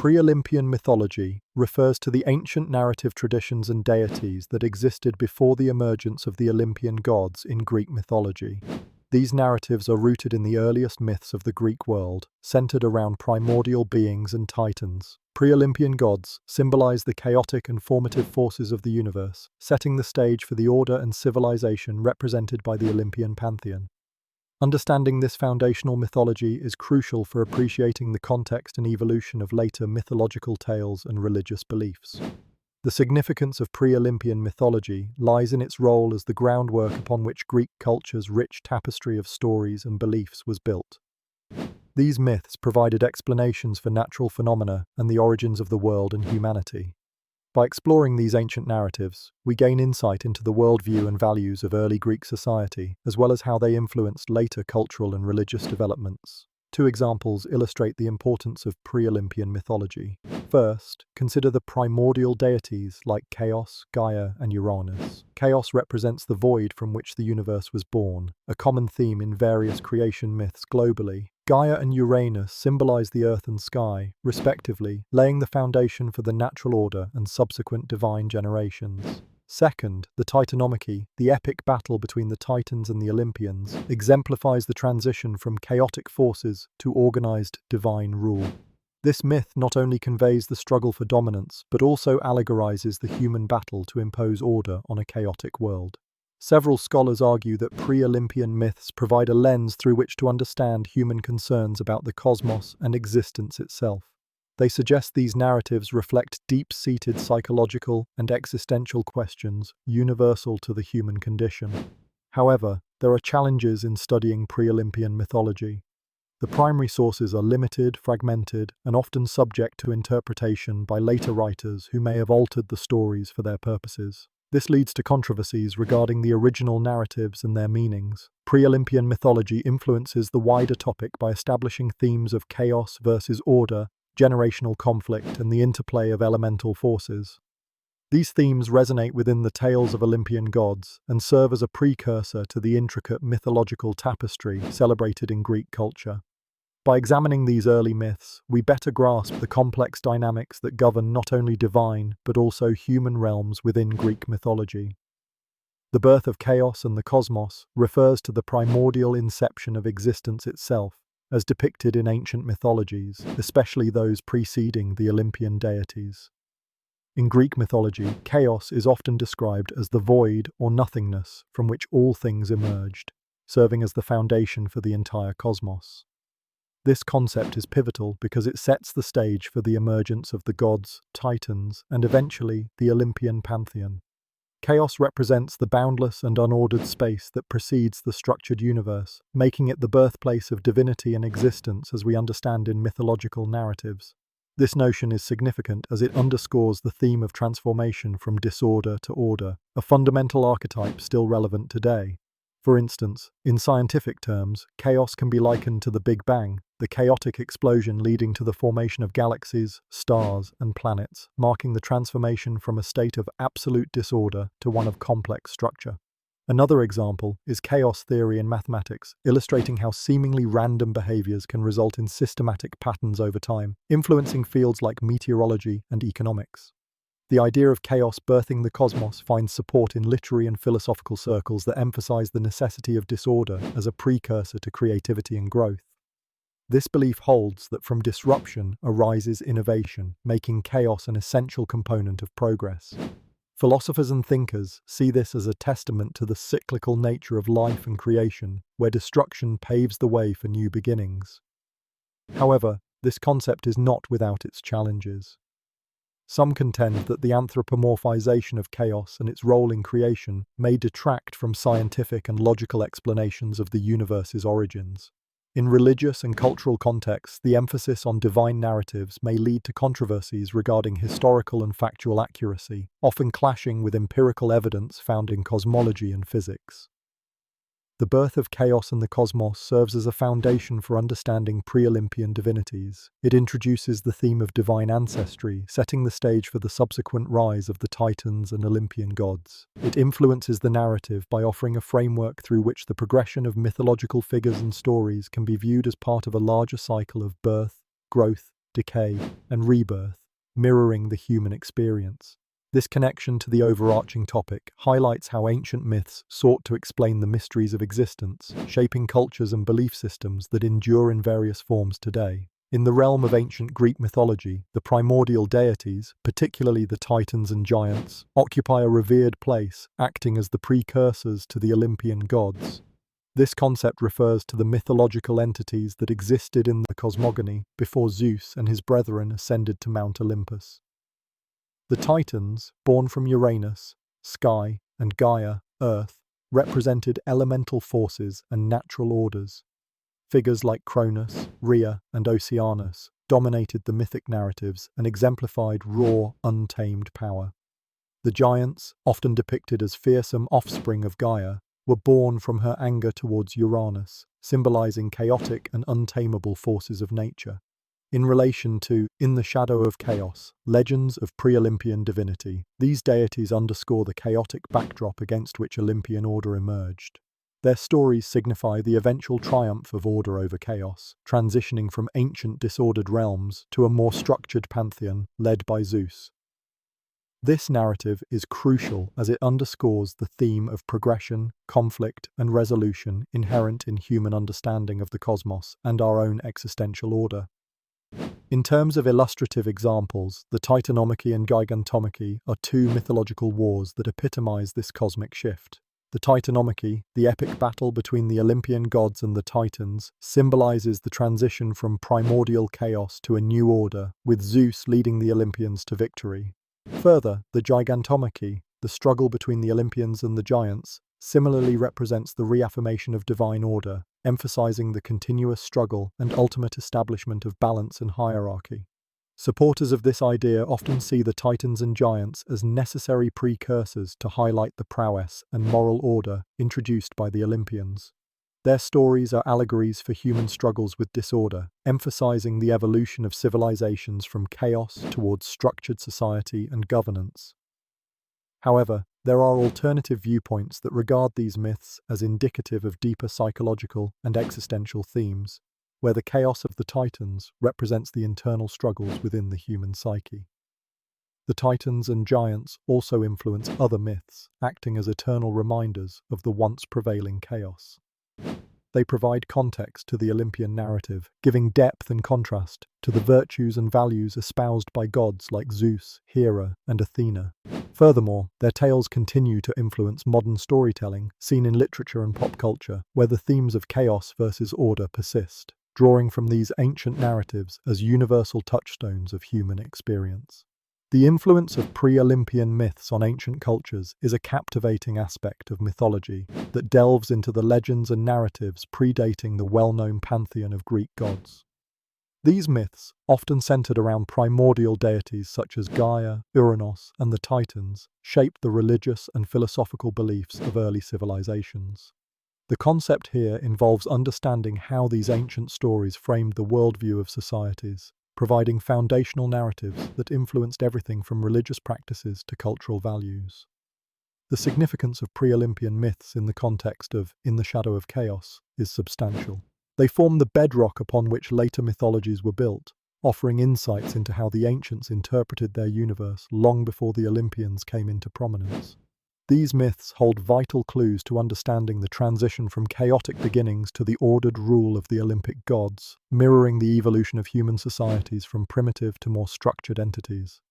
Pre-Olympian mythology refers to the ancient narrative traditions and deities that existed before the emergence of the Olympian gods in Greek mythology. These narratives are rooted in the earliest myths of the Greek world, centered around primordial beings and titans. Pre-Olympian gods symbolize the chaotic and formative forces of the universe, setting the stage for the order and civilization represented by the Olympian pantheon. Understanding this foundational mythology is crucial for appreciating the context and evolution of later mythological tales and religious beliefs. The significance of pre-Olympian mythology lies in its role as the groundwork upon which Greek culture's rich tapestry of stories and beliefs was built. These myths provided explanations for natural phenomena and the origins of the world and humanity. By exploring these ancient narratives, we gain insight into the worldview and values of early Greek society, as well as how they influenced later cultural and religious developments. Two examples illustrate the importance of pre-Olympian mythology. First, consider the primordial deities like Chaos, Gaia, and Uranus. Chaos represents the void from which the universe was born, a common theme in various creation myths globally. Gaia and Uranus symbolize the earth and sky, respectively, laying the foundation for the natural order and subsequent divine generations. Second, the Titanomachy, the epic battle between the Titans and the Olympians, exemplifies the transition from chaotic forces to organized divine rule. This myth not only conveys the struggle for dominance, but also allegorizes the human battle to impose order on a chaotic world. Several scholars argue that pre-Olympian myths provide a lens through which to understand human concerns about the cosmos and existence itself. They suggest these narratives reflect deep-seated psychological and existential questions universal to the human condition. However, there are challenges in studying pre-Olympian mythology. The primary sources are limited, fragmented, and often subject to interpretation by later writers who may have altered the stories for their purposes. This leads to controversies regarding the original narratives and their meanings. Pre-Olympian mythology influences the wider topic by establishing themes of chaos versus order, generational conflict, and the interplay of elemental forces. These themes resonate within the tales of Olympian gods and serve as a precursor to the intricate mythological tapestry celebrated in Greek culture. By examining these early myths, we better grasp the complex dynamics that govern not only divine but also human realms within Greek mythology. The birth of chaos and the cosmos refers to the primordial inception of existence itself, as depicted in ancient mythologies, especially those preceding the Olympian deities. In Greek mythology, chaos is often described as the void or nothingness from which all things emerged, serving as the foundation for the entire cosmos. This concept is pivotal because it sets the stage for the emergence of the gods, titans, and eventually the Olympian pantheon. Chaos represents the boundless and unordered space that precedes the structured universe, making it the birthplace of divinity and existence as we understand in mythological narratives. This notion is significant as it underscores the theme of transformation from disorder to order, a fundamental archetype still relevant today. For instance, in scientific terms, chaos can be likened to the Big Bang, the chaotic explosion leading to the formation of galaxies, stars, and planets, marking the transformation from a state of absolute disorder to one of complex structure. Another example is chaos theory in mathematics, illustrating how seemingly random behaviors can result in systematic patterns over time, influencing fields like meteorology and economics. The idea of chaos birthing the cosmos finds support in literary and philosophical circles that emphasize the necessity of disorder as a precursor to creativity and growth. This belief holds that from disruption arises innovation, making chaos an essential component of progress. Philosophers and thinkers see this as a testament to the cyclical nature of life and creation, where destruction paves the way for new beginnings. However, this concept is not without its challenges. Some contend that the anthropomorphization of chaos and its role in creation may detract from scientific and logical explanations of the universe's origins. In religious and cultural contexts, the emphasis on divine narratives may lead to controversies regarding historical and factual accuracy, often clashing with empirical evidence found in cosmology and physics. The birth of chaos and the cosmos serves as a foundation for understanding pre-Olympian divinities. It introduces the theme of divine ancestry, setting the stage for the subsequent rise of the Titans and Olympian gods. It influences the narrative by offering a framework through which the progression of mythological figures and stories can be viewed as part of a larger cycle of birth, growth, decay, and rebirth, mirroring the human experience. This connection to the overarching topic highlights how ancient myths sought to explain the mysteries of existence, shaping cultures and belief systems that endure in various forms today. In the realm of ancient Greek mythology, the primordial deities, particularly the Titans and giants, occupy a revered place, acting as the precursors to the Olympian gods. This concept refers to the mythological entities that existed in the cosmogony before Zeus and his brethren ascended to Mount Olympus. The Titans, born from Uranus, sky, and Gaia, earth, represented elemental forces and natural orders. Figures like Cronus, Rhea, and Oceanus dominated the mythic narratives and exemplified raw, untamed power. The giants, often depicted as fearsome offspring of Gaia, were born from her anger towards Uranus, symbolizing chaotic and untamable forces of nature. In relation to In the Shadow of Chaos, legends of pre-Olympian divinity, these deities underscore the chaotic backdrop against which Olympian order emerged. Their stories signify the eventual triumph of order over chaos, transitioning from ancient disordered realms to a more structured pantheon led by Zeus. This narrative is crucial as it underscores the theme of progression, conflict, and resolution inherent in human understanding of the cosmos and our own existential order. In terms of illustrative examples, the Titanomachy and Gigantomachy are two mythological wars that epitomize this cosmic shift. The Titanomachy, the epic battle between the Olympian gods and the Titans, symbolizes the transition from primordial chaos to a new order, with Zeus leading the Olympians to victory. Further, the Gigantomachy, the struggle between the Olympians and the giants, similarly represents the reaffirmation of divine order, emphasizing the continuous struggle and ultimate establishment of balance and hierarchy. Supporters of this idea often see the Titans and giants as necessary precursors to highlight the prowess and moral order introduced by the Olympians. Their stories are allegories for human struggles with disorder, emphasizing the evolution of civilizations from chaos towards structured society and governance. However, there are alternative viewpoints that regard these myths as indicative of deeper psychological and existential themes, where the chaos of the Titans represents the internal struggles within the human psyche. The Titans and giants also influence other myths, acting as eternal reminders of the once prevailing chaos. They provide context to the Olympian narrative, giving depth and contrast to the virtues and values espoused by gods like Zeus, Hera, and Athena. Furthermore, their tales continue to influence modern storytelling, seen in literature and pop culture, where the themes of chaos versus order persist, drawing from these ancient narratives as universal touchstones of human experience. The influence of pre-Olympian myths on ancient cultures is a captivating aspect of mythology that delves into the legends and narratives predating the well-known pantheon of Greek gods. These myths, often centered around primordial deities such as Gaia, Uranus, and the Titans, shaped the religious and philosophical beliefs of early civilizations. The concept here involves understanding how these ancient stories framed the worldview of societies, providing foundational narratives that influenced everything from religious practices to cultural values. The significance of pre-Olympian myths in the context of In the Shadow of Chaos is substantial. They form the bedrock upon which later mythologies were built, offering insights into how the ancients interpreted their universe long before the Olympians came into prominence. These myths hold vital clues to understanding the transition from chaotic beginnings to the ordered rule of the Olympic gods, mirroring the evolution of human societies from primitive to more structured entities.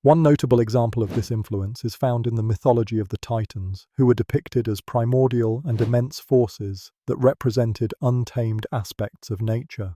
One notable example of this influence is found in the mythology of the Titans, who were depicted as primordial and immense forces that represented untamed aspects of nature.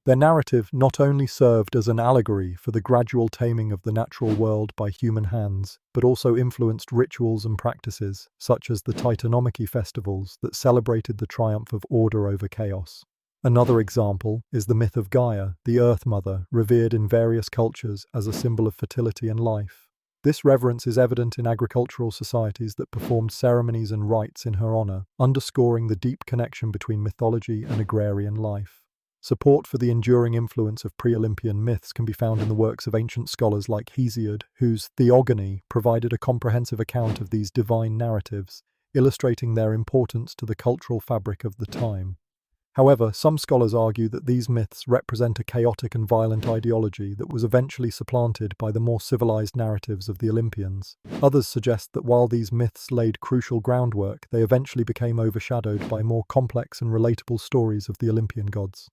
Their narrative not only served as an allegory for the gradual taming of the natural world by human hands, but also influenced rituals and practices, such as the Titanomachy festivals that celebrated the triumph of order over chaos. Another example is the myth of Gaia, the Earth Mother, revered in various cultures as a symbol of fertility and life. This reverence is evident in agricultural societies that performed ceremonies and rites in her honor, underscoring the deep connection between mythology and agrarian life. Support for the enduring influence of pre-Olympian myths can be found in the works of ancient scholars like Hesiod, whose Theogony provided a comprehensive account of these divine narratives, illustrating their importance to the cultural fabric of the time. However, some scholars argue that these myths represent a chaotic and violent ideology that was eventually supplanted by the more civilized narratives of the Olympians. Others suggest that while these myths laid crucial groundwork, they eventually became overshadowed by more complex and relatable stories of the Olympian gods.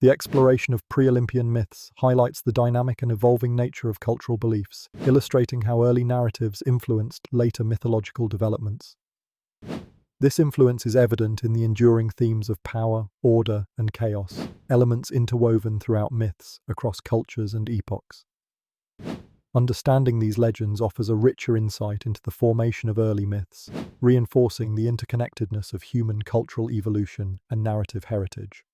The exploration of pre-Olympian myths highlights the dynamic and evolving nature of cultural beliefs, illustrating how early narratives influenced later mythological developments. This influence is evident in the enduring themes of power, order, and chaos, elements interwoven throughout myths across cultures and epochs. Understanding these legends offers a richer insight into the formation of early myths, reinforcing the interconnectedness of human cultural evolution and narrative heritage.